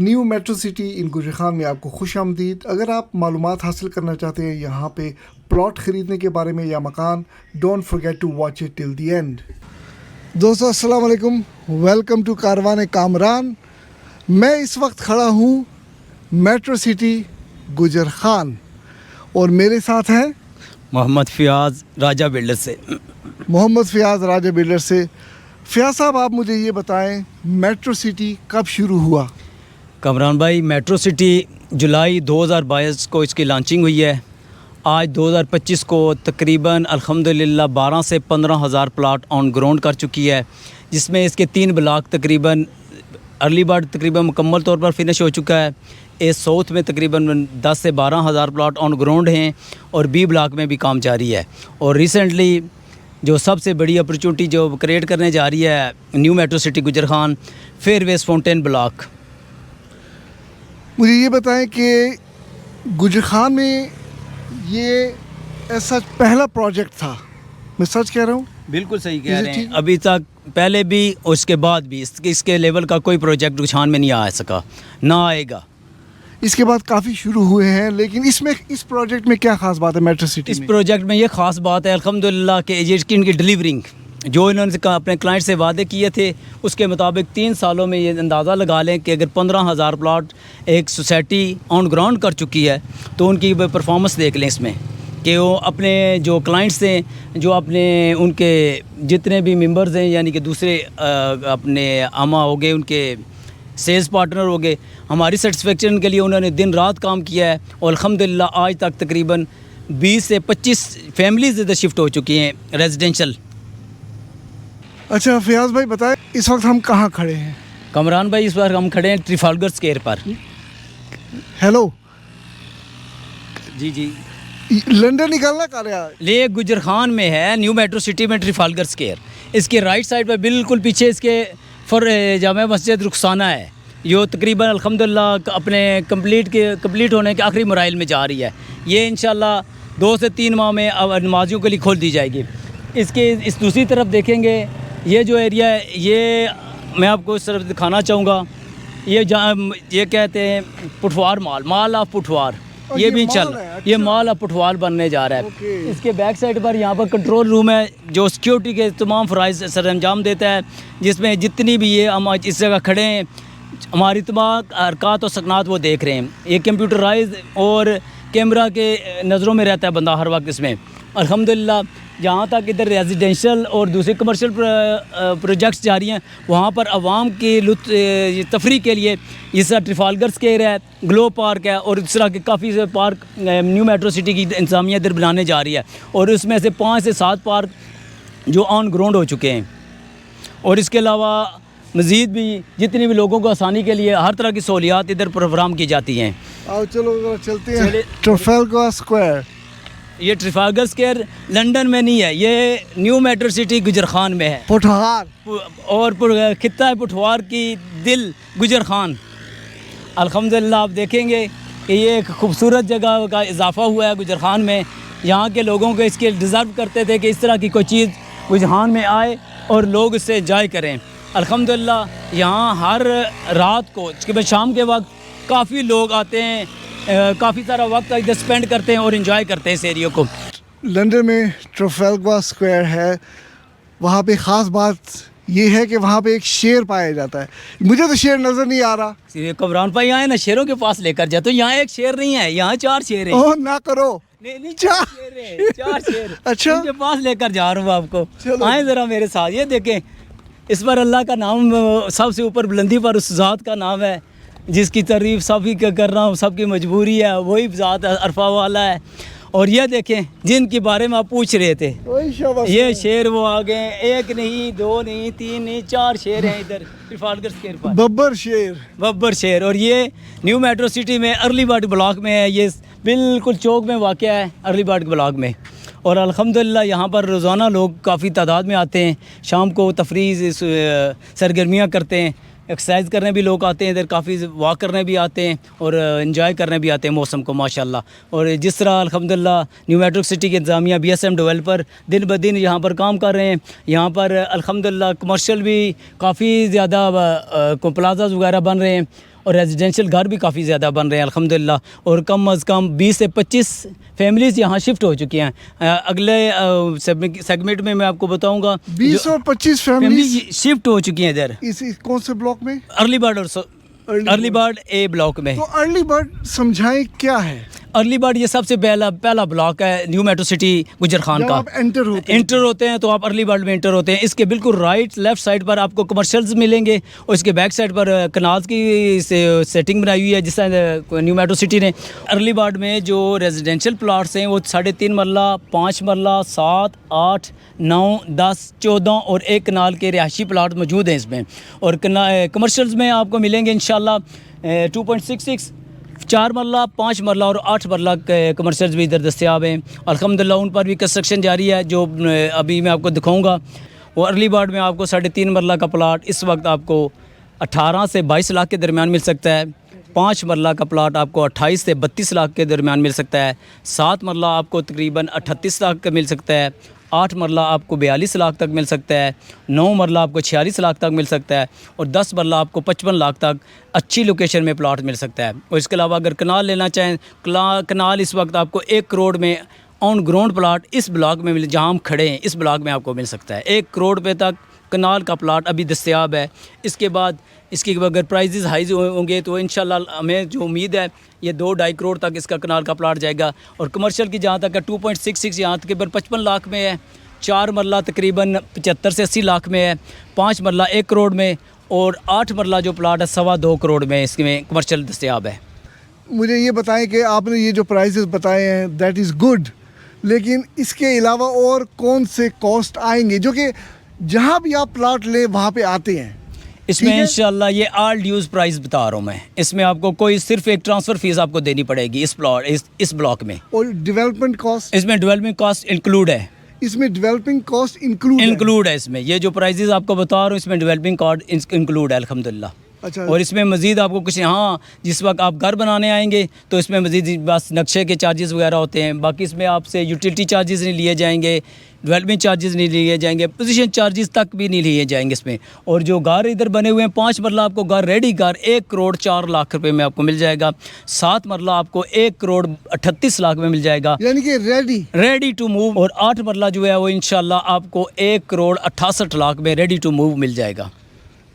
New metro city in गुजरखान में आपको खुशामदीद। अगर आप मालूमात हासिल करना चाहते हैं यहाँ पे प्लॉट ख़रीदने के बारे में या मकान, don't forget to watch it till the end. दोस्तों अस्सलाम वालेकुम, वेलकम टू कारवान कामरान। मैं इस वक्त खड़ा हूँ मेट्रो सिटी गुजरखान और मेरे साथ हैं मोहम्मद फ़ियाज़ राजा बिल्डर से। मोहम्मद फ़ियाज़ राजा बिल्डर से। फ़ियाज़ साहब, आप मुझे ये बताएं, मेट्रो सिटी कब शुरू हुआ? कमरान भाई, मेट्रो सिटी जुलाई 2022 को इसकी लॉन्चिंग हुई है। आज 2025 को तकरीबन अल्हम्दुलिल्लाह 12 से 15 हज़ार प्लाट ऑन ग्राउंड कर चुकी है, जिसमें इसके 3 ब्लॉक तकरीबन अर्ली बर्ड तकरीबन मुकम्मल तौर पर फिनिश हो चुका है। ए साउथ में तकरीबन 10 से 12 हज़ार प्लाट ऑन ग्राउंड हैं और बी ब्लॉक में भी काम जारी है। और रिसेंटली जो सबसे बड़ी अपॉर्चुनिटी जो क्रिएट करने जा रही है new metro city Gujar Khan, fairways fountain block. मुझे ये बताएं कि गुजरखान में ये ऐसा पहला प्रोजेक्ट था, मैं सच कह रहा हूँ? बिल्कुल सही कह रहे हैं। अभी तक पहले भी और उसके बाद भी इसके लेवल का कोई प्रोजेक्ट गुजरखान में नहीं आ सका, ना आएगा। इसके बाद काफ़ी शुरू हुए हैं, लेकिन इस प्रोजेक्ट में क्या ख़ास बात है मेट्रो सिटी इस में? प्रोजेक्ट में ये ख़ास बात है अल्हम्दुलिल्लाह कि ये इनकी डिलीवरिंग जो इन्होंने अपने क्लाइंट से वादे किए थे उसके मुताबिक 3 सालों में ये अंदाज़ा लगा लें कि अगर 15 हज़ार प्लाट एक सोसाइटी ऑन ग्राउंड कर चुकी है तो उनकी परफॉर्मेंस देख लें इसमें कि वो अपने जो क्लाइंट्स हैं, जो अपने उनके जितने भी मेंबर्स हैं, यानी कि दूसरे अपने आमा हो गए, उनके सेल्स पार्टनर हो गए, हमारी सेटिस्फेक्शन के लिए उन्होंने दिन रात काम किया है। और अल्हम्दुलिल्लाह आज तक तकरीबन 20 से 25 फैमिलीज़ इधर शिफ्ट हो चुकी हैं रेजिडेंशल। अच्छा फ़ियाज़ भाई बताएं, इस वक्त हम कहाँ खड़े हैं? कमरान भाई, इस बार हम खड़े हैं ट्रिफालगर स्क्वायर पर। हेलो जी जी, लंदन निकलना कर रहा है। ले गुजरखान में है, न्यू मेट्रो सिटी में ट्रिफालगर स्क्वायर। इसके राइट साइड पर बिल्कुल पीछे इसके जामा मस्जिद रुखसाना है, जो तकरीबन अल्हम्दुलिल्लाह अपने कंप्लीट होने के आखिरी मराइल में जा रही है। ये इंशाल्लाह 2 से 3 माह में अब नमाजियों के लिए खोल दी जाएगी। इसके इस दूसरी तरफ देखेंगे, ये जो एरिया है ये मैं आपको इस तरफ दिखाना चाहूँगा। ये ये कहते हैं पुठवार माल ऑफ पुठवार, ये भी चल ये माल ऑफ पुठवार बनने जा रहा है। इसके बैक साइड पर यहाँ पर कंट्रोल रूम है जो सिक्योरिटी के तमाम फ़राइज़ सरअंजाम देता है, जिसमें जितनी भी ये हम इस जगह खड़े हैं हमारी तमाम हरकत और सकनात वो देख रहे हैं। ये कंप्यूटराइज और कैमरा के नज़रों में रहता है बंदा हर वक्त इसमें। अल्हम्दुलिल्लाह जहाँ तक इधर रेजिडेंशियल और दूसरे कमर्शियल प्रोजेक्ट्स जारी हैं, वहाँ पर आवाम की तफरीह के लिए इस ट्रिफालगर स्क्वायर है, ग्लो पार्क है और इस तरह के काफ़ी से पार्क न्यू मेट्रो सिटी की इंतज़ामिया इधर बनाने जा रही है। और उसमें से 5 से 7 पार्क जो ऑन ग्राउंड हो चुके हैं। और इसके अलावा मज़ीद भी जितनी भी लोगों को आसानी के लिए हर तरह की सहूलियात इधर प्रोग्राम की जाती हैं। आओ चलो चलते हैं ट्रिफालगर स्क्वायर। ये ट्रिफालगर स्क्वायर लंदन में नहीं है, ये न्यू मेट्रो सिटी गुजरखान में है। पुठवार और खित्ता पुठवार की दिल गुजरखान। अल्हम्दुलिल्लाह आप देखेंगे कि ये एक खूबसूरत जगह का इजाफ़ा हुआ है गुजरखान में। यहाँ के लोगों को इसके डिज़र्व करते थे कि इस तरह की कोई चीज़ गुजरखान में आए और लोग इससे एंजॉय करें। अल्हम्दुलिल्लाह यहाँ हर रात को सुबह शाम के वक्त काफ़ी लोग आते हैं, काफ़ी सारा वक्त इधर स्पेंड करते हैं और एंजॉय करते हैं इस एरिया को। लंदन में ट्रिफालगर स्क्वायर है, वहाँ पे ख़ास बात ये है कि वहाँ पे एक शेर पाया जाता है। मुझे तो शेर नज़र नहीं आ रहा। कमरान भाई आए ना, शेरों के पास लेकर जाते हो। यहाँ एक शेर नहीं है, यहाँ 4 शेर हैं। ओह ना करो, नहीं 4 शेर। अच्छा, उनके पास लेकर जा रहा हूँ आपको। आए ज़रा मेरे साथ, ये देखें। इस पर अल्लाह का नाम सबसे ऊपर बुलंदी पर उस ज़ात का नाम है जिसकी तारीफ़ सभी कर रहा हूँ, सबकी मजबूरी है, वही ज़ात अरफा वाला है। और ये देखें जिनके बारे में आप पूछ रहे थे, ये शेर वो आ गए। 1 नहीं, 2 नहीं, 3 नहीं, 4 शेर हैं इधर ट्रिफालगर स्क्वायर पर। बब्बर शेर। और ये न्यू मेट्रो सिटी में अर्ली बर्ड ब्लॉक में है। ये बिल्कुल चौक में वाक़या है अर्ली बर्ड ब्लॉक में। और अल्हम्दुलिल्लाह यहाँ पर रोज़ाना लोग काफ़ी तादाद में आते हैं, शाम को तफरीह सरगर्मियाँ करते हैं, एक्सरसाइज करने भी लोग आते हैं इधर, काफ़ी वॉक करने भी आते हैं और एंजॉय करने भी आते हैं मौसम को माशाल्लाह। और जिस तरह अल्हम्दुलिल्लाह न्यू मेट्रो सिटी की इंतज़ामिया BSM डेवलपर दिन ब दिन यहाँ पर काम कर रहे हैं। यहाँ पर अल्हम्दुलिल्लाह कमर्शियल भी काफ़ी ज़्यादा प्लाज़ाज वगैरह बन रहे हैं और रेजिडेंशियल घर भी काफ़ी ज़्यादा बन रहे हैं अल्हम्दुलिल्लाह, और कम अज़ कम 20 से 25 फैमिलीज़ यहाँ शिफ्ट हो चुकी हैं। अगले सेगमेंट में मैं आपको बताऊँगा 20 और 25 फैमिली शिफ्ट हो चुकी हैं इधर इस कौन से ब्लॉक में? अर्ली बर्ड और अर्ली बर्ड ए ब्लॉक में। तो अर्ली बर्ड समझाएं क्या है? अर्ली बर्ड ये सबसे पहला ब्लॉक है न्यू मेट्रो सिटी गुजर खान जब का। आप एंटर होते हैं तो आप अर्ली बर्ड में एंटर होते हैं। इसके बिल्कुल राइट लेफ्ट साइड पर आपको कमर्शियल्स मिलेंगे और इसके बैक साइड पर कनाल्स की सेटिंग बनाई हुई है जिस तरह न्यू मेट्रो सिटी ने। अर्ली बर्ड में जो रेजिडेंशियल प्लाट्स हैं वो 3.5 मरला, 5 मरला, 7, 8, 9, 10, 14 और 1 कनाल के रिहायशी प्लाट मौजूद हैं इसमें। और कमर्शियल्स में आपको मिलेंगे इंशाल्लाह 2.66, 4 मरला, 5 मरला और 8 मरला कमर्शियल्स भी इधर दस्तयाब हैं अल्हम्दुलिल्लाह। उन पर भी कंस्ट्रक्शन जारी है जो अभी मैं आपको दिखाऊंगा। वो अर्ली बर्ड में आपको 3.5 मरला का प्लाट इस वक्त आपको 18 से 22 लाख के दरमियान मिल सकता है। 5 मरला का प्लाट आपको 28 से 32 लाख के दरमियान मिल सकता है। 7 मरला आपको तकरीबन 38 लाख का मिल सकता है। 8 मरला आपको 42 लाख तक मिल सकता है। 9 मरला आपको 46 लाख तक मिल सकता है और 10 मरला आपको 55 लाख तक अच्छी लोकेशन में प्लाट मिल सकता है। और इसके अलावा अगर कनाल लेना चाहें, कनाल इस वक्त आपको 1 करोड़ में ऑन ग्राउंड प्लाट इस ब्लॉक में जहाँ हम खड़े हैं इस ब्लॉक में आपको मिल सकता है। 1 करोड़ रुपये तक कनाल का प्लाट अभी दस्तयाब है। इसके बाद इसकी अगर प्राइजेज़ हाई होंगे तो इंशाल्लाह हमें जो उम्मीद है ये 2-2.5 करोड़ तक इसका कनाल का प्लाट जाएगा। और कमर्शियल की जहाँ तक है 2.66 यहाँ तकरीबन 55 लाख में है। 4 मरला तकरीबन 75 से 80 लाख में है। 5 मरला 1 करोड़ में और 8 मरला जो प्लाट है 2.25 करोड़ में इसमें कमर्शियल दस्तयाब है। मुझे ये बताएं कि आपने ये जो प्राइसेस बताए हैं दैट इज़ गुड, लेकिन इसके अलावा और कौन से कॉस्ट आएंगे जो कि जहाँ भी आप प्लाट ले वहाँ पे आते हैं? इसमें इंशाल्लाह ये ऑल ड्यूज़ प्राइस बता रहा हूँ मैं। इसमें आपको कोई सिर्फ एक ट्रांसफ़र फ़ीस आपको देनी पड़ेगी इस ब्लॉक में। और डेवलपमेंट कॉस्ट? इसमें डेवलपमेंट कॉस्ट इंक्लूड है। इसमें डेवलपिंग कॉस्ट इंक्लूड है इसमें। ये जो प्राइजेज़ आपको बता रहा हूँ इसमें डेवलपिंग कॉस्ट इंक्लूड है अल्हम्दुलिल्लाह। अच्छा। और इसमें मज़ीद आपको कुछ यहाँ जिस वक्त आप घर बनाने आएंगे तो इसमें मज़ीद बस नक्शे के चार्जेस वगैरह होते हैं। बाकी इसमें आपसे यूटिलिटी चार्जेस नहीं लिए जाएंगे, डेवलपमेंट चार्जेस नहीं लिए जाएंगे, पोजीशन चार्जेस तक भी नहीं लिए जाएंगे इसमें। और जो घर इधर बने हुए हैं 5 मरला आपको घर रेडी घर 1 करोड़ 4 लाख रुपए में आपको मिल जाएगा। 7 मरला आपको 1 करोड़ 38 लाख में मिल जाएगा, यानी कि रेडी टू मूव। और 8 मरला जो है वो इंशाल्लाह आपको 1 करोड़ 68 लाख में रेडी टू मूव मिल जाएगा।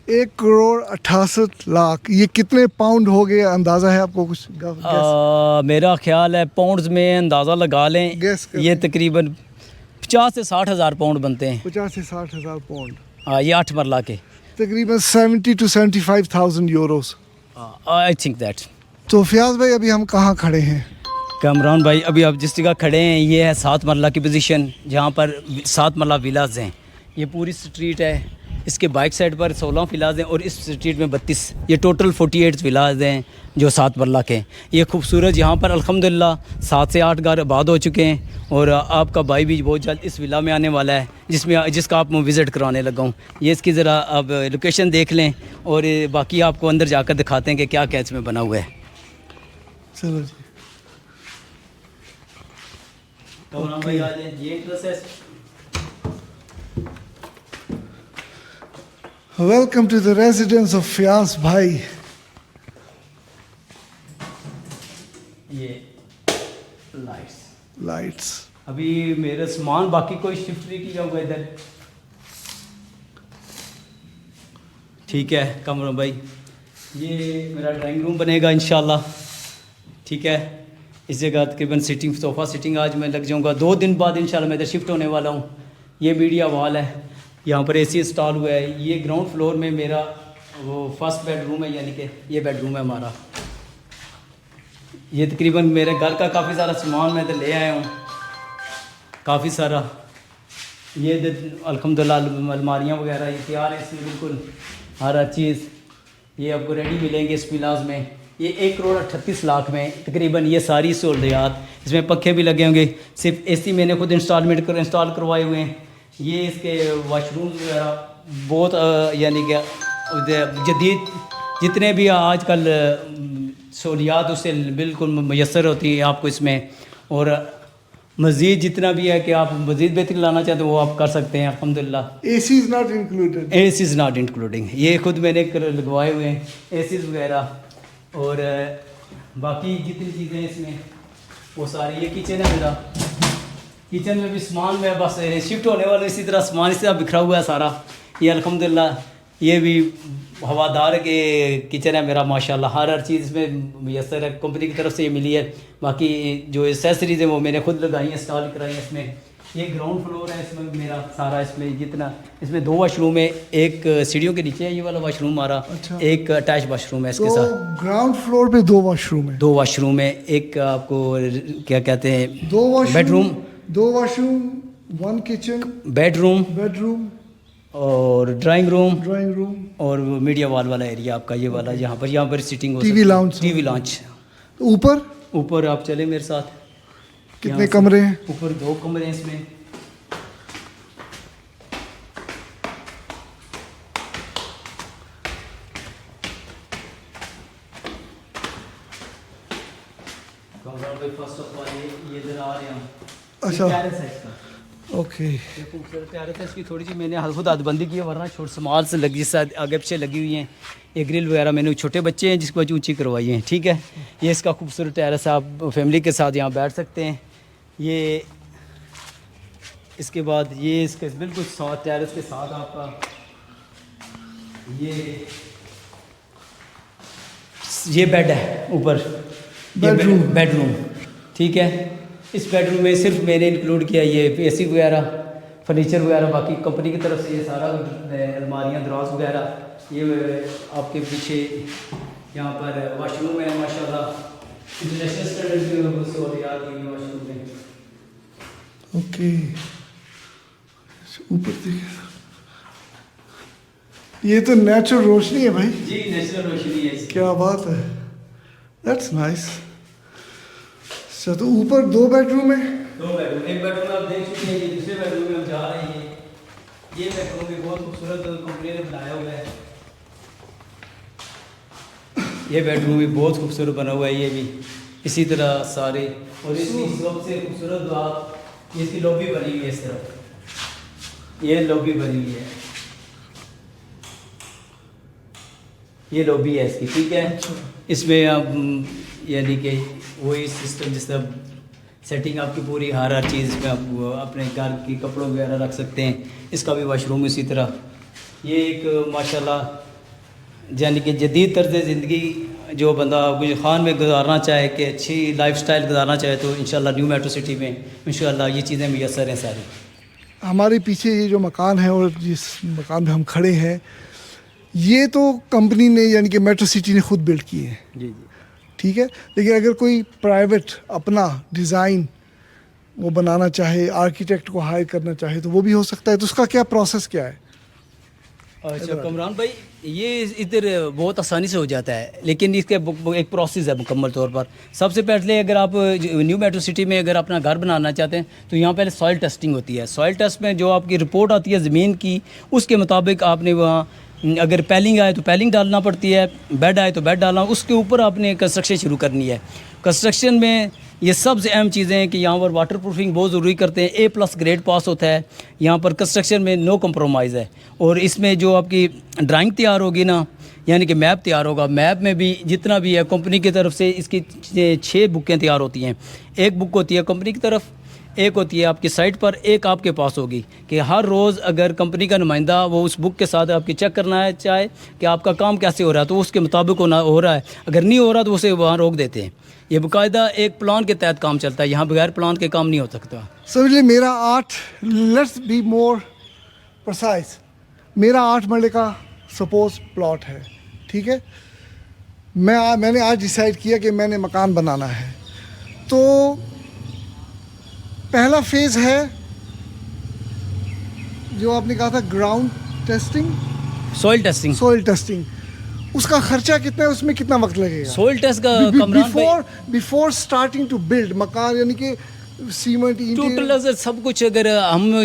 1 करोड़ 68 लाख, ये कितने पाउंड हो गए अंदाज़ा है आपको कुछ? मेरा ख्याल है पाउंड्स में अंदाज़ा लगा लें, ये तकरीबन 50 से 60 हज़ार पाउंड बनते हैं। 50 से 60 हज़ार पाउंड, हाँ ये 8 मरला के तकरीबन 70 to 75,000 Euros, I think that. तो फयाज भाई अभी हम कहाँ खड़े हैं? कामरान भाई अभी आप जिस जगह खड़े हैं ये है 7 मरला की पोजीशन जहाँ पर 7 मरला विलाज हैं। ये पूरी स्ट्रीट है, इसके बाइक साइड पर 16 विलाज हैं और इस स्ट्रीट में 32, ये टोटल 48 विलाज हैं जो 7 मरला के। ये खूबसूरत यहाँ पर अल्हम्दुलिल्लाह 7 से 8 घर आबाद हो चुके हैं। और आपका भाई भी बहुत जल्द इस विला में आने वाला है जिसका आप विज़िट कराने लगा हूँ। ये इसकी ज़रा आप लोकेशन देख लें और बाकी आपको अंदर जाकर दिखाते हैं कि क्या क्या इसमें बना हुआ है। चलो जी। भाई आ जाए, ये process. Welcome to the residence of Fayaz भाई। ये लाइट्स अभी मेरा सामान बाकी कोई शिफ्ट नहीं किया हुआ इधर। ठीक है कमरों भाई, ये मेरा ड्राइंग रूम बनेगा इंशाल्लाह। ठीक है, इस जगह तकरीबन सिटिंग सोफ़ा सिटिंग आज मैं लग जाऊंगा। 2 दिन बाद इंशाल्लाह मैं इधर शिफ्ट होने वाला हूँ। ये मीडिया वॉल है, यहाँ पर एसी इंस्टॉल हुआ है। ये ग्राउंड फ्लोर में मेरा वो फर्स्ट बेडरूम है, यानी कि ये बेडरूम है हमारा। ये तकरीबन मेरे घर का काफ़ी सारा सामान मैं इधर ले आया हूँ, काफ़ी सारा। ये अल्हम्दुलिल्लाह अलमारियाँ वगैरह ये तैयार है इसमें, बिल्कुल हर चीज़ ये आपको रेडी मिलेंगे इस विलाज में। ये 1 करोड़ 38 लाख में तकरीबन ये सारी सहूलियात, इसमें पंखे भी लगे होंगे। सिर्फ एसी मैंने खुद इंस्टॉल करवाए हुए हैं। ये इसके वाशरूम वगैरह बहुत यानी कि जदीद जितने भी आजकल सहूलियात उससे बिल्कुल मैसर होती है आपको इसमें। और मज़ीद जितना भी है कि आप मज़ीद बेहतरीन लाना चाहते हो वो आप कर सकते हैं अल्हम्दुलिल्लाह। AC is not included, AC is not including, ये खुद मैंने लगवाए हुए हैं एसीज़ वगैरह। और बाकी जितनी चीज़ें इसमें वो सारी, ये किचन है मेरा। किचन में भी सामान में बस शिफ्ट होने वाले इसी तरह सामान इस तरह बिखरा हुआ है सारा। ये अल्हम्दुलिल्लाह ये भी हवादार के किचन है मेरा माशाल्लाह। हर चीज़ इसमें मुयसर है, कंपनी की तरफ से ये मिली है। बाकी जो एसेसरीज़ हैं वो मैंने खुद लगाई हैं, इंस्टॉल कराई हैं इसमें। ये ग्राउंड फ्लोर है इसमें मेरा सारा। इसमें जितना, इसमें 2 वाशरूम है, एक सीढ़ियों के नीचे है ये वाला वाशरूम हमारा। अच्छा। एक अटैच वाशरूम है इसके तो साथ। ग्राउंड फ्लोर पे 2 वॉशरूम है। 2 वाशरूम है, एक आपको क्या कहते हैं 2 washroom, bedroom, 2 washroom, 1 kitchen, bedroom bedroom, और ड्राइंग रूम ड्राइंग रूम और मीडिया वॉल वाला एरिया आपका ये वाला, यहाँ पर सिटिंग हो टीवी सकती है। लाउंज। TV launch. ऊपर ऊपर आप चले मेरे साथ। कितने यहाँ से कमरे हैं? ऊपर 2 कमरे हैं इसमें। फर्स्ट ऑफ ऑल ये इधर आ रहे हैं। अच्छा। टेरेस है इसका। ओके। ये खूबसूरत टेरेस है इसकी। थोड़ी सी मैंने खुद हदबंदी की है, वरना छोट समाल से लगी आगे पीछे लगी हुई हैं। ये ग्रिल वगैरह मैंने, छोटे बच्चे हैं जिसको वजह ऊँची करवाई है। ठीक है, ये इसका खूबसूरत टेरेस है, आप फैमिली के साथ यहाँ बैठ सकते हैं। ये इसके बाद ये इसके बिल्कुल साथ टेरेस के साथ आपका ये बेड है ऊपर, बेडरूम। ठीक है, इस बेडरूम में सिर्फ मैंने इंक्लूड किया ये एसी वगैरह, फर्नीचर वगैरह। बाकी कंपनी की तरफ से ये सारा अलमारियाँ, दराज वगैरह। ये आपके पीछे यहाँ पर वाशरूम है माशाल्लाह, इंटरनेशनल स्टैंडर्ड की सहूलियात दी हुई वाशरूम में। ओके। ऊपर देखिए, ये तो नेचुरल रोशनी है भाई। जी नेचुरल रोशनी है इसकी। क्या बात है, दैट्स नाइस। अच्छा, तो ऊपर 2 बेडरूम है। 2 बेडरूम, एक बेडरूम आप देख चुके हैं, ये दूसरे बेडरूम में हम जा रहे हैं। ये बेडरूम भी बहुत खूबसूरत कंपनी ने बनाया हुआ है। ये बेडरूम भी बहुत खूबसूरत बना हुआ है, ये भी इसी तरह सारे। और इसकी सबसे खूबसूरत बात, ये इसकी लॉबी बनी हुई है इस तरफ। ये लॉबी बनी हुई है, ये लॉबी है इसकी। ठीक है, इसमें आप यानी कि वही सिस्टम जिस तरह सेटिंग आपकी पूरी हर चीज़ इसमें आप अपने घर की कपड़ों वगैरह रख सकते हैं। इसका भी वाशरूम इसी तरह। ये एक माशाल्लाह यानी कि जदीद तर्ज़ ज़िंदगी जो बंदा गुजर खान में गुजारना चाहे, कि अच्छी लाइफस्टाइल गुजारना चाहे, तो इंशाल्लाह न्यू मेट्रो सिटी में इंशाल्लाह ये चीज़ें मुयस्सर हैं सारी। हमारे पीछे ये जो मकान है और जिस मकान में हम खड़े हैं, ये तो कंपनी ने यानी कि मेट्रो सिटी ने खुद बिल्ड किए हैं। जी जी। ठीक है, लेकिन अगर कोई प्राइवेट अपना डिज़ाइन वो बनाना चाहे, आर्किटेक्ट को हायर करना चाहे, तो वो भी हो सकता है। तो उसका क्या प्रोसेस क्या है? अच्छा कमरान भाई, ये इधर बहुत आसानी से हो जाता है, लेकिन इसके एक प्रोसेस है मुकम्मल तौर पर। सबसे पहले अगर आप न्यू मेट्रो सिटी में अगर अपना घर बनाना चाहते हैं, तो यहाँ पहले सॉइल टेस्टिंग होती है। सॉइल टेस्ट में जो आपकी रिपोर्ट आती है ज़मीन की, उसके मुताबिक आपने वहाँ अगर पैलिंग आए तो पैलिंग डालना पड़ती है, बेड आए तो बेड डालना, उसके ऊपर आपने कंस्ट्रक्शन शुरू करनी है। कंस्ट्रक्शन में ये सबसे अहम चीज़ें हैं कि यहाँ पर वाटर प्रूफिंग बहुत ज़रूरी करते हैं। A+ ग्रेड पास होता है यहाँ पर। कंस्ट्रक्शन में नो कंप्रोमाइज़ है। और इसमें जो आपकी ड्राइंग तैयार होगी ना, यानी कि मैप तैयार होगा, मैप में भी जितना भी है कंपनी की तरफ से इसकी 6 बुकें तैयार होती हैं। एक बुक होती है कंपनी की तरफ, एक होती है आपकी साइट पर, एक आपके पास होगी कि हर रोज़ अगर कंपनी का नुमाइंदा वो उस बुक के साथ आपकी चेक करना है चाहे कि आपका काम कैसे हो रहा है, तो उसके मुताबिक हो रहा है। अगर नहीं हो रहा तो उसे वहाँ रोक देते हैं। ये बाकायदा एक प्लान के तहत काम चलता है, यहाँ बगैर प्लान के काम नहीं हो सकता। समझिए मेरा 8, लेट्स बी मोर प्रिसाइज, मेरा 8 मरले का सपोज प्लॉट है। ठीक है, मैंने आज डिसाइड किया कि मैंने मकान बनाना है। तो पहला फेज़ है जो आपने कहा था ground testing, soil testing. Soil testing, उसका खर्चा कितना है, उसमें कितना वक्त लगेगा? सॉइल टेस्ट का कमरान भाई, बिफोर स्टार्टिंग टू बिल्ड मकान, यानी कि सीमेंट, टोटल सब कुछ अगर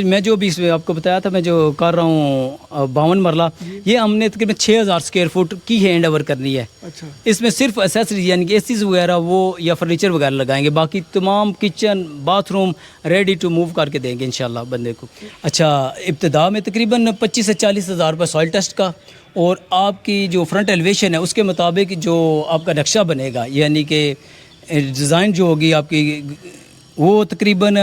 मैं जो भी इसमें आपको बताया था, मैं जो कर रहा हूँ 52 मरला, ये हमने तकरीबन 6000 स्क्वायर फुट की हैंड ओवर करनी है। अच्छा। इसमें सिर्फ एसेसरीज यानी कि एसीज वगैरह वो या फर्नीचर वगैरह लगाएंगे, बाकी तमाम kitchen bathroom ready to move करके देंगे इंशाल्लाह बंदे को। अच्छा, इब्तिदा में तकरीबन 25 से 40 हज़ार रुपये सॉइल टेस्ट का, और आपकी जो फ्रंट एलिवेशन है उसके मुताबिक जो आपका नक्शा बनेगा, यानी कि डिज़ाइन जो होगी आपकी, वो तकरीबन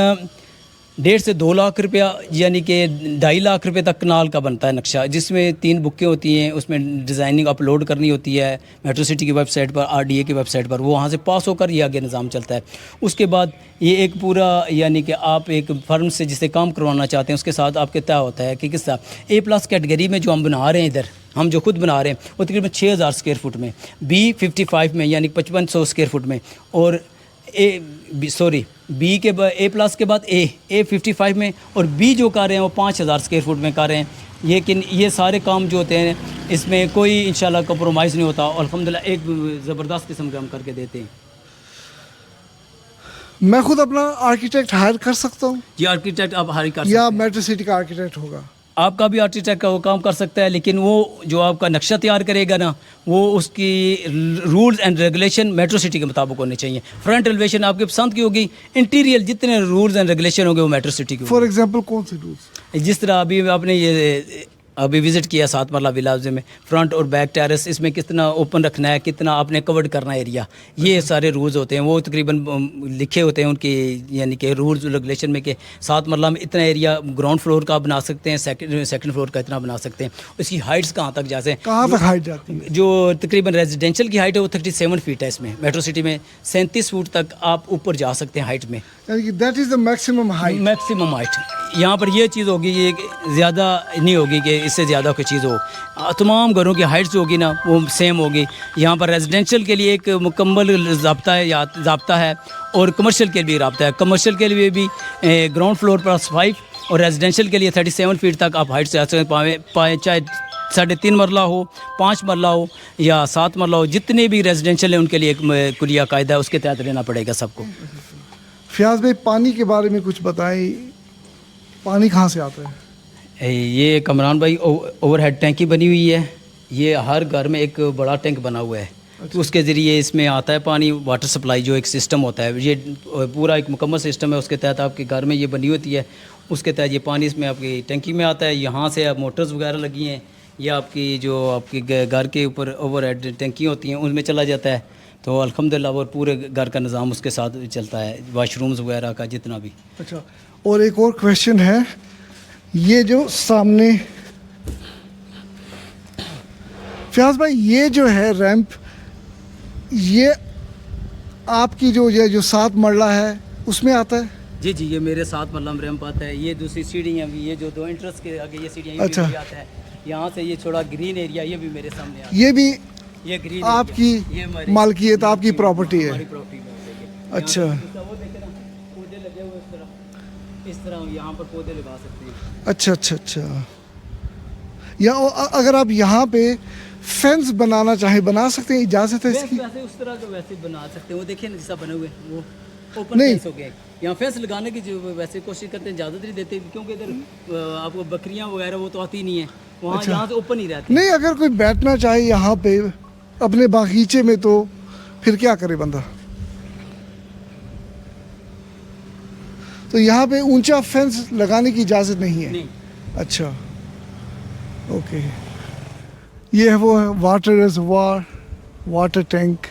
1.5 से 2 लाख रुपया, यानी कि 2.5 लाख रुपए तक कनाल का बनता है नक्शा, जिसमें 3 बुकें होती हैं। उसमें डिज़ाइनिंग अपलोड करनी होती है मेट्रो सिटी की वेबसाइट पर, RDA की वेबसाइट पर, वो वहाँ से पास होकर ये आगे निज़ाम चलता है। उसके बाद ये एक पूरा, यानी कि आप एक फर्म से जिससे काम करवाना चाहते हैं उसके साथ आपके तय होता है कि किस तरह A+ कैटेगरी में जो हम बना रहे हैं, इधर हम जो खुद बना रहे हैं, वो तकरीबन 6000 स्क्वायर फुट में, B55 में यानी 5500 स्क्वायर फुट में, और बी के A+ के बाद A55 में, और बी जो कर रहे हैं वो 5000 स्क्वायर फुट में कर रहे हैं। लेकिन ये सारे काम जो होते हैं इसमें कोई इंशाल्लाह कंप्रोमाइज़ नहीं होता, अल्हम्दुलिल्लाह एक ज़बरदस्त किस्म के हम करके देते हैं। मैं खुद अपना आर्किटेक्ट हायर कर सकता हूँ ये आर्किटेक्ट आप हायर कर सकते या हैं, मेट्रो सिटी का आर्किटेक्ट होगा? आपका भी आर्किटेक्ट का वो काम कर सकता है, लेकिन वो जो आपका नक्शा तैयार करेगा ना, वो उसकी rules and regulation metro city के मुताबिक होने चाहिए। फ्रंट एलिवेशन आपकी पसंद की होगी, इंटीरियर जितने रूल्स एंड रेगुलेशन होंगे वो मेट्रो सिटी के। फॉर एग्जांपल कौन से रूल्स? जिस तरह अभी आपने ये अभी विज़िट किया 7 मरला विलाज में, फ्रंट और बैक टेरेस, इसमें कितना ओपन रखना है, कितना आपने कवर्ड करना है एरिया, ये सारे रूल्स होते हैं। वो तकरीबन लिखे होते हैं उनके, यानी कि रूल्स रेगुलेशन में कि 7 मरला में इतना एरिया ग्राउंड फ्लोर का बना सकते हैं, सेकंड फ्लोर का इतना बना सकते हैं। उसकी हाइट्स कहाँ तक जैसे कहाँ तक हाइट जाती है? जो तकरीबन रेजिडेंशियल की हाइट है वो 37 फीट है। इसमें मेट्रो सिटी में 37 फुट तक आप ऊपर जा सकते हैं हाइट में, यानी कि that is the maximum height. Maximum height. यहाँ पर ये चीज़ होगी, ये ज़्यादा नहीं होगी कि इससे ज़्यादा कोई चीज़ हो। तमाम घरों की हाइट जो होगी ना वो सेम होगी। यहाँ पर रेजिडेंशियल के लिए एक मुकम्मल ज़ाब्ता है और कमर्शियल के लिए भी रब्ता है। कमर्शियल के लिए भी ग्राउंड फ्लोर पर 5 और रेजिडेंशियल के लिए 37 फीट तक आप हाइट से आ सकते पाए, चाहे 3.5 मरला हो, 5 मरला हो या 7 मरला हो, जितने भी रेजिडेंशियल हैं उनके लिए एक कुलिया कायदा है, उसके तहत रहना पड़ेगा सबको। फयाज भाई, पानी के बारे में कुछ बताएं, पानी कहाँ से आता है? ये कमरान भाई ओवरहेड टैंकी बनी हुई है। ये हर घर में एक बड़ा टैंक बना हुआ है, तो उसके ज़रिए इसमें आता है पानी। वाटर सप्लाई जो एक सिस्टम होता है, ये पूरा एक मुकम्मल सिस्टम है, उसके तहत आपके घर में ये बनी होती है। उसके तहत ये पानी इसमें आपकी टैंकी में आता है। यहाँ से अब मोटर्स वगैरह लगी हैं, या आपकी जो आपके घर के ऊपर ओवरहेड टैंकी होती हैं उनमें चला जाता है। तो अल्हम्दुलिल्लाह वो पूरे घर का निज़ाम उसके साथ चलता है, वाशरूम्स वगैरह का जितना भी। अच्छा, और एक और क्वेश्चन है, ये जो सामने फयाज भाई, ये जो है रैंप, ये आपकी जो 7 मरला है उसमें आता है? जी जी, ये मेरे 7 मरला में रैंप आता है। ये दूसरी सीढ़ियाँ भी, ये जो 2 एंट्रेंस के आगे ये सीढ़ियाँ अच्छा, भी आता है। यहाँ से ये थोड़ा ग्रीन एरिया ये भी मेरे सामने आता है। ये भी ये ग्रीन आपकी मालकियत, आपकी प्रॉपर्टी है? अच्छा, वो देखे ना पौधे लगे हुए इस तरह यहाँ पर पौधे लगा सकते हैं। अच्छा अच्छा अच्छा। या अगर आप यहाँ पे फेंस बनाना चाहे बना सकते हैं, इजाज़त है इसकी? वैसे उस तरह का वैसे बना सकते हैं। वो देखिए ना जैसा बने हुए वो ओपन फेंस हो गया। यहाँ फेंस लगाने की जो वैसे कोशिश करते हैं, इजाज़त नहीं देते, क्योंकि इधर आपको बकरियाँ वगैरह वो तो आती नहीं है वहाँ। अच्छा। यहाँ से ओपन ही रहती नहीं, अगर कोई बैठना चाहे यहाँ पे अपने बागीचे में तो फिर क्या करे बंदा? तो यहाँ पे ऊंचा फेंस लगाने की इजाज़त नहीं है? नहीं। अच्छा, ओके। ये है वो वाटर रिजर्वायर, वाटर टैंक।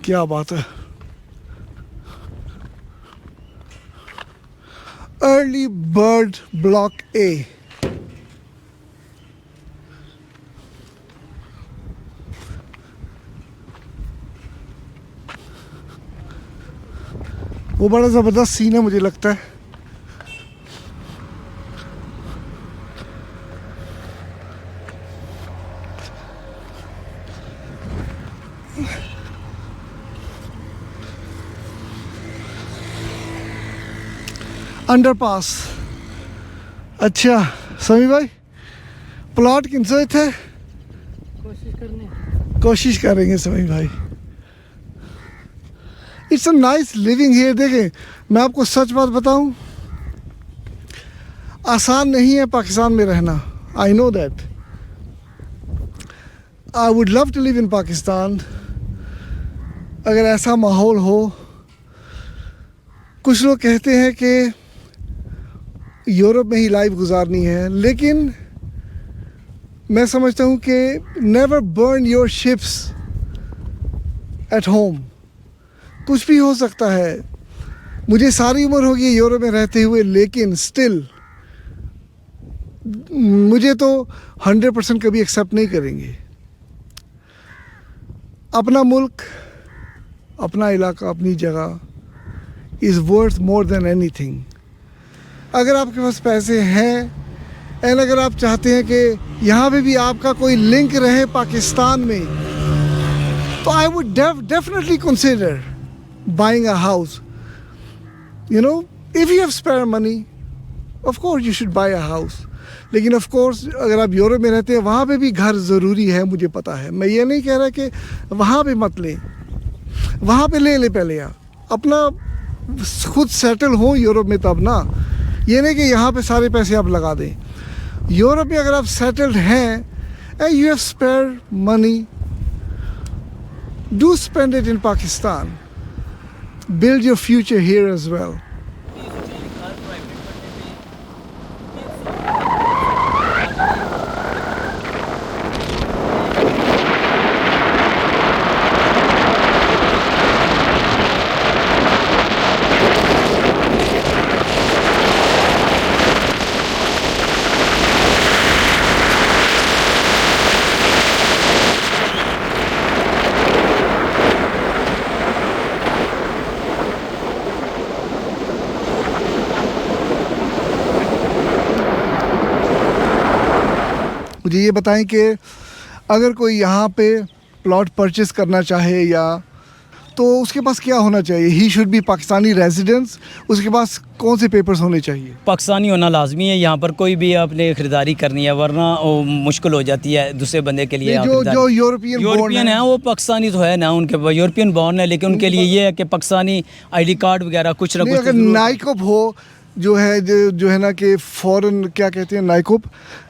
क्या बात है। अर्ली बर्ड ब्लॉक ए। वो बड़ा ज़बरदस्त सीन है मुझे लगता है। अंडरपास। अच्छा समी भाई, प्लॉट किनसे थे? कोशिश करेंगे समी भाई। It's a nice living here. देखें, मैं आपको सच बात बताऊं, आसान नहीं है पाकिस्तान में रहना। I know that. I would love to live in Pakistan. अगर ऐसा माहौल हो, कुछ लोग कहते हैं कि यूरोप में ही लाइफ गुजारनी है, लेकिन मैं समझता हूँ कि never burn your ships at home. कुछ भी हो सकता है। मुझे सारी उम्र होगी यूरोप में रहते हुए, लेकिन स्टिल मुझे तो 100% कभी एक्सेप्ट नहीं करेंगे। अपना मुल्क, अपना इलाका, अपनी जगह is worth more than anything. अगर आपके पास पैसे हैं एंड अगर आप चाहते हैं कि यहाँ पे भी आपका कोई लिंक रहे पाकिस्तान में, तो I would definitely consider buying a house. You know, if you have spare money, of course you should buy a house. लेकिन ऑफ कोर्स अगर आप यूरोप में रहते हैं, वहाँ पे भी घर ज़रूरी है, मुझे पता है। मैं ये नहीं कह रहा कि वहाँ पे मत लें, वहाँ पे ले पहले आप अपना खुद सेटल हो यूरोप में, तब ना। ये नहीं कि यहाँ पे सारे पैसे आप लगा दें। यूरोप में अगर आप सेटल्ड हैं and you have spare money, do spend it in Pakistan, build your future here as well. मुझे ये बताएं कि अगर कोई यहाँ पे प्लॉट परचेस करना चाहे, या तो उसके पास क्या होना चाहिए? He should be Pakistani residents, उसके पास कौन से पेपर्स होने चाहिए? पाकिस्तानी होना लाजमी है। यहाँ पर कोई भी आपने ख़रीदारी करनी है, वरना वो मुश्किल हो जाती है दूसरे बंदे के लिए। जो यूरोपियन है वो पाकिस्तानी तो है ना, उनके यूरोपियन बॉर्न है, लेकिन उनके लिए ये है कि पाकिस्तानी आईडी कार्ड वगैरह कुछ ना कुछ। अगर नाइकअप हो, जो है ना कि फॉरेन, क्या कहते हैं, NICOP,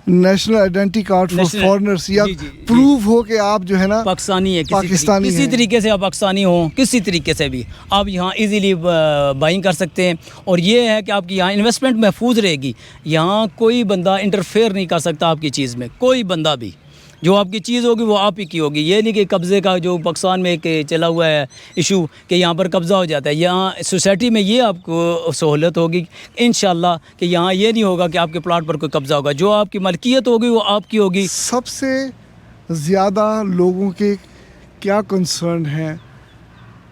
national identity card for foreigners, या प्रूव हो कि आप जो है ना पाकिस्तानी है, पाकिस्तानी किसी तरीके से आप पाकिस्तानी हो, किसी तरीके से भी आप यहाँ इजीली बाइंग कर सकते हैं। और ये है कि आपकी यहाँ इन्वेस्टमेंट महफूज रहेगी। यहाँ कोई बंदा इंटरफेयर नहीं कर सकता आपकी चीज़ में, कोई बंदा भी। जो आपकी चीज़ होगी वो आप ही की होगी। ये नहीं कि कब्ज़े का जो पाकिस्तान में एक चला हुआ है इशू कि यहाँ पर कब्ज़ा हो जाता है। यहाँ सोसाइटी में ये आपको सहूलत होगी इंशाल्लाह कि यहाँ ये नहीं होगा कि आपके प्लाट पर कोई कब्ज़ा होगा। जो आपकी मलकियत होगी वो आपकी होगी। सबसे ज़्यादा लोगों के क्या कंसर्न है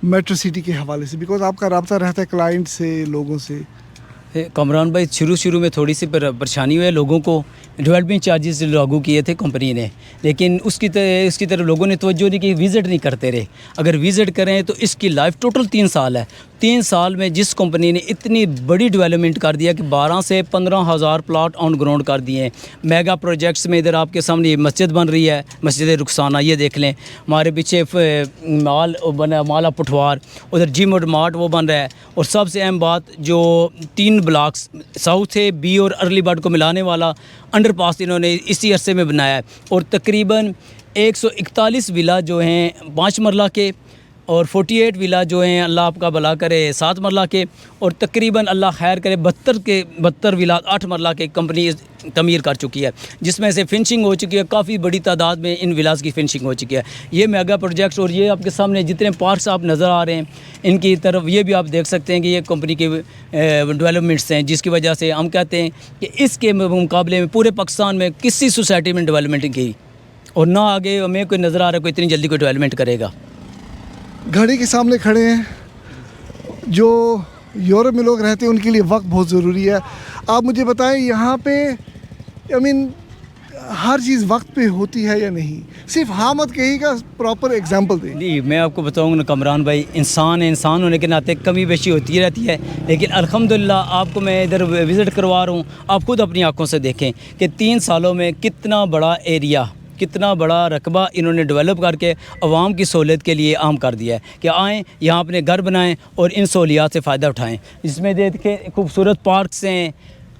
मेट्रो सिटी के हवाले से? बिकॉज आपका रब्ता रहता है क्लाइंट से, लोगों से। कमरान भाई, शुरू में थोड़ी सी परेशानी हुई है लोगों को। डेवलपमेंट चार्जेस लागू किए थे कंपनी ने, लेकिन उसकी तरफ लोगों ने तवज्जो नहीं की, विज़िट नहीं करते रहे। अगर विज़िट करें तो इसकी लाइफ टोटल 3 साल है। 3 साल में जिस कंपनी ने इतनी बड़ी डेवलपमेंट कर दिया कि 12 से 15 हज़ार प्लाट ऑन ग्राउंड कर दिए हैं। मेगा प्रोजेक्ट्स में इधर आपके सामने मस्जिद बन रही है, मस्जिद रुखसाना, ये देख लें। हमारे पीछे माल बना, माला पुठवार, उधर जिम और मार्ट वो बन रहा है। और सबसे अहम बात, जो 3 ब्लॉक्स साउथ है, बी और अर्ली बर्ड को मिलाने वाला अंडरपास इन्होंने इसी अरसे में बनाया है। और तकरीबन 141 विला जो हैं 5 मरला के, और 48 विला जो हैं, अल्लाह आपका भला करे, 7 मरला के, और तकरीबन अल्लाह खैर करे 72 विला 8 मरला के कंपनी तमीर कर चुकी है, जिसमें से फिनिशिंग हो चुकी है। काफ़ी बड़ी तादाद में इन विलास की फिनिशिंग हो चुकी है। ये मेगा प्रोजेक्ट्स और ये आपके सामने जितने पार्क्स आप नज़र आ रहे हैं, इनकी तरफ ये भी आप देख सकते हैं कि ये कंपनी के डेवलपमेंट्स हैं, जिसकी वजह से हम कहते हैं कि इसके मुकाबले में पूरे पाकिस्तान में किसी सोसाइटी में डेवलपमेंट की और ना आगे हमें कोई नज़र आ रहा है कोई इतनी जल्दी कोई डेवलपमेंट करेगा। घड़ी के सामने खड़े हैं। जो यूरोप में लोग रहते हैं उनके लिए वक्त बहुत ज़रूरी है। आप मुझे बताएं, यहाँ पे हर चीज़ वक्त पे होती है या नहीं? सिर्फ हाँ मत कहिएगा, प्रॉपर एग्जांपल दें। नहीं, मैं आपको बताऊंगा ना कमरान भाई, इंसान है, इंसान होने के नाते कमी बेशी होती रहती है। लेकिन अल्हम्दुलिल्लाह आपको मैं इधर विज़िट करवा रहा हूँ, आप खुद अपनी आंखों से देखें कि 3 सालों में कितना बड़ा एरिया, कितना बड़ा रकबा इन्होंने डेवलप करके आवाम की सहूलियत के लिए आम कर दिया है कि आएँ यहाँ अपने घर बनाएं और इन सहूलियात से फ़ायदा उठाएं। जिसमें देखें खूबसूरत पार्क्स हैं,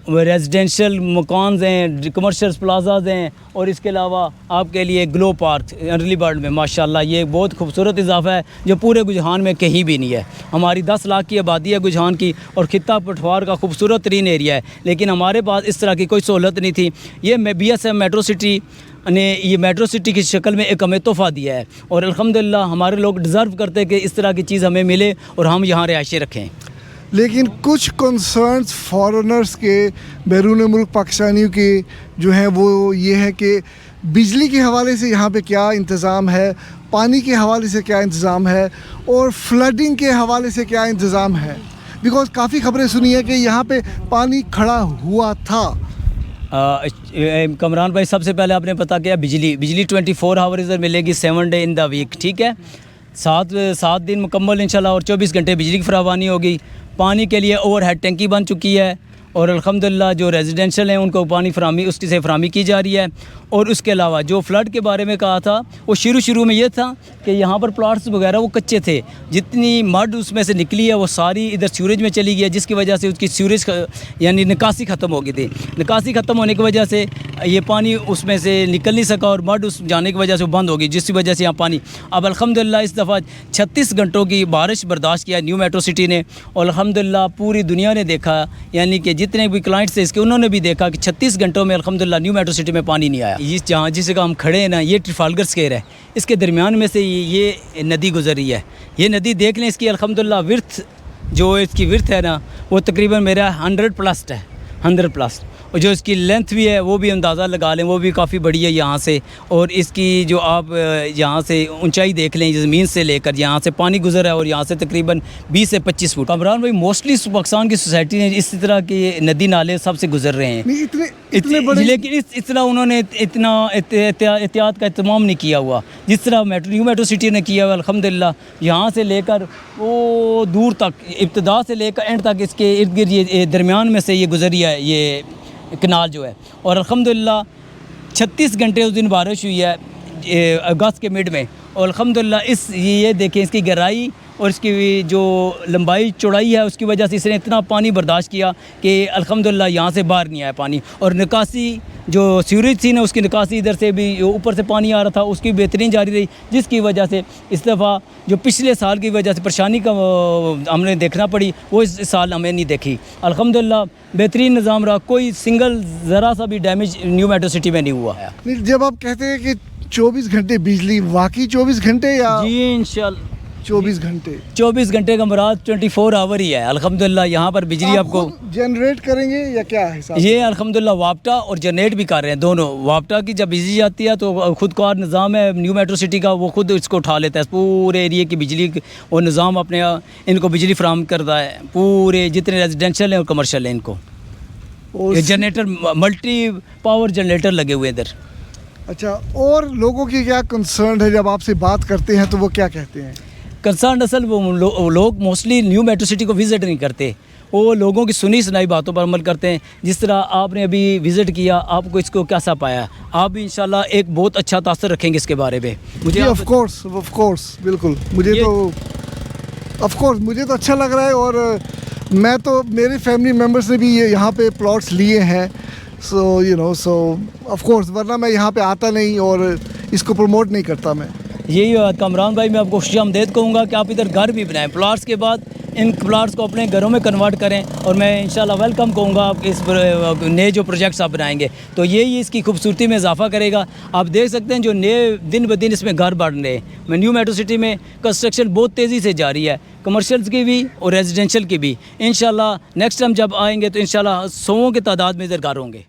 रेजिडेंशियल मकान हैं, कमर्शियल प्लाजाज हैं, और इसके अलावा आपके लिए ग्लो पार्क अर्ली बर्ड में माशाल्लाह ये बहुत खूबसूरत इजाफा है जो पूरे गुजरान में कहीं भी नहीं है। हमारी 10 लाख की आबादी है गुजरान की, और खित्ता पठवार का खूबसूरत तरीन एरिया है, लेकिन हमारे पास इस तरह की कोई सहूलत नहीं थी। ये BSM मेट्रो सिटी ने ये मेट्रो सिटी की शक्ल में एक हमें तोहफ़ा दिया है, और अल्हम्दुलिल्लाह हमारे लोग डिज़र्व करते हैं कि इस तरह की चीज़ हमें मिले और हम यहाँ रिहायशें रखें। लेकिन कुछ कंसर्न्स फॉरेनर्स के, बैरून मुल्क पाकिस्तानियों के जो हैं वो ये है कि बिजली के हवाले से यहाँ पे क्या इंतज़ाम है, पानी के हवाले से क्या इंतज़ाम है, और फ्लडिंग के हवाले से क्या इंतज़ाम है। बिकॉज काफ़ी खबरें सुनी है कि यहाँ पे पानी खड़ा हुआ था। कमरान भाई, सबसे पहले आपने पता किया बिजली 24 आवर इधर मिलेगी 7 डे इन द वीक, ठीक है। 7 दिन मुकम्मल इंशाल्लाह, और 24 घंटे बिजली की फरावानी होगी। पानी के लिए ओवरहेड टंकी बन चुकी है, और अल्हम्दुलिल्लाह जो रेजिडेंशियल हैं उनको पानी फरामी उसकी से फरामी की जा रही है। और उसके अलावा जो फ्लड के बारे में कहा था, वो शुरू में ये था कि यहाँ पर प्लाट्स वगैरह वो कच्चे थे, जितनी मड उसमें से निकली है वो सारी इधर सीवरेज में चली गई है, जिसकी वजह से उसकी सीवरेज यानी निकासी ख़त्म हो गई थी। निकासी ख़त्म होने की वजह से ये पानी उसमें से निकल नहीं सका, और मड उस जाने की वजह से बंद हो गई, जिसकी वजह से यहाँ पानी अब अल्हम्दुलिल्लाह इस दफ़ा 36 घंटों की बारिश बर्दाश्त किया न्यू मेट्रो सिटी ने, और अल्हम्दुलिल्लाह पूरी दुनिया ने देखा, यानी कि जितने भी क्लाइंट्स थे इसके उन्होंने भी देखा कि 36 घंटों में अल्हम्दुलिल्लाह न्यू मेट्रो सिटी में पानी नहीं आया। इस जहाँ जिस जगह हम खड़े हैं ना, ये ट्रफालगर स्क्वायर है, इसके दरमियान में से ये नदी गुजर रही है। ये नदी देख लें, इसकी अल्हम्दुलिल्लाह विर्थ जो इसकी विर्थ है ना, वो तकरीबन मेरा 100+ है, 100+। और जो इसकी लेंथ भी है वो भी अंदाज़ा लगा लें, वो भी काफ़ी बड़ी है यहाँ से। और इसकी जो आप यहाँ से ऊंचाई देख लें, ज़मीन से लेकर यहाँ से पानी गुजर है, और यहाँ से तकरीबन 20 से 25 फुट। कमरान भाई, मोस्टली पाकिस्तान की सोसाइटी ने इस तरह के नदी नाले सबसे गुजर रहे हैं, इतने बड़े, लेकिन इस तरह उन्होंने इतना एहतियात का एहतमाम नहीं किया हुआ जिस तरह न्यू मेट्रो सिटी ने किया हुआ। अल्हम्दुलिल्लाह यहाँ से लेकर वो दूर तक, इब्तिदा से लेकर एंड तक इसके इर्द गिर्द ये दरमियान में से ये गुजरी है ये कनाल जो है। और अल्हम्दुलिल्लाह 36 घंटे उस दिन बारिश हुई है अगस्त के मिड में, और अल्हम्दुलिल्लाह ये देखें इसकी गहराई और इसकी जो लंबाई चौड़ाई है, उसकी वजह से इसने इतना पानी बर्दाश्त किया कि अल्हम्दुलिल्लाह यहाँ से बाहर नहीं आया पानी। और निकासी जो सीवरेज थी ना, उसकी निकासी इधर से भी ऊपर से पानी आ रहा था, उसकी बेहतरीन जारी रही, जिसकी वजह से इस दफ़ा जो पिछले साल की वजह से परेशानी का हमने देखना पड़ी, वो इस साल हमें नहीं देखी। अल्हम्दुलिल्लाह बेहतरीन निज़ाम रहा, कोई सिंगल ज़रा सा भी डैमेज न्यू मेट्रो सिटी में नहीं हुआ है। जब आप कहते हैं कि 24 घंटे बिजली, वाकई 24 घंटे या? जी इंशाल्लाह 24 घंटे। 24 घंटे का मुराद 24 आवर ही है। अल्हम्दुलिल्लाह यहाँ पर बिजली आपको जनरेट करेंगे या क्या हिसाब? ये अल्हम्दुलिल्लाह वापटा और जनरेट भी कर रहे हैं दोनों। वापटा की जब बिजली आती है तो खुद कार निज़ाम है न्यू मेट्रो सिटी का, वो खुद इसको उठा लेता है, पूरे एरिया की बिजली और निज़ाम अपने इनको बिजली फराहम करता है, पूरे जितने रेजिडेंशियल हैं और कमर्शियल हैं इनको। जनरेटर, मल्टी पावर जनरेटर लगे हुए इधर। अच्छा, और लोगों की क्या कंसर्न है जब आपसे बात करते हैं तो वो क्या कहते हैं? कंसर्न असल वो लोग मोस्टली न्यू मेट्रो सिटी को विज़िट नहीं करते, वो लोगों की सुनी सुनाई बातों पर अमल करते हैं। जिस तरह आपने अभी विज़िट किया, आपको इसको कैसा पाया? आप भी इंशाल्लाह एक बहुत अच्छा तासर रखेंगे इसके बारे में। मुझे ऑफ कोर्स बिल्कुल, मुझे तो अच्छा लग रहा है। और मैं तो, मेरे फैमिली मेम्बर्स ने भी ये यहाँ पे प्लॉट्स लिए हैं, सो ऑफ कोर्स, वरना मैं यहाँ पे आता नहीं और इसको प्रमोट नहीं करता मैं। यही बात कमरान भाई, मैं आपको खुशामदीद कहूँगा कि आप इधर घर भी बनाएं, प्लाट्स के बाद इन प्लाट्स को अपने घरों में कन्वर्ट करें, और मैं इंशाल्लाह वेलकम कहूँगा आप इस नए जो प्रोजेक्ट्स आप बनाएंगे तो यही इसकी खूबसूरती में इजाफा करेगा। आप देख सकते हैं जो नए दिन ब दिन इसमें घर बढ़ रहे हैं। मैं न्यू मेट्रो सिटी में कंस्ट्रक्शन बहुत तेज़ी से जारी है, कमर्शियल्स की भी और रेजिडेंशियल की भी। इंशाल्लाह नेक्स्ट टाइम जब आएंगे तो इंशाल्लाह 100 की तादाद में इधर घर होंगे।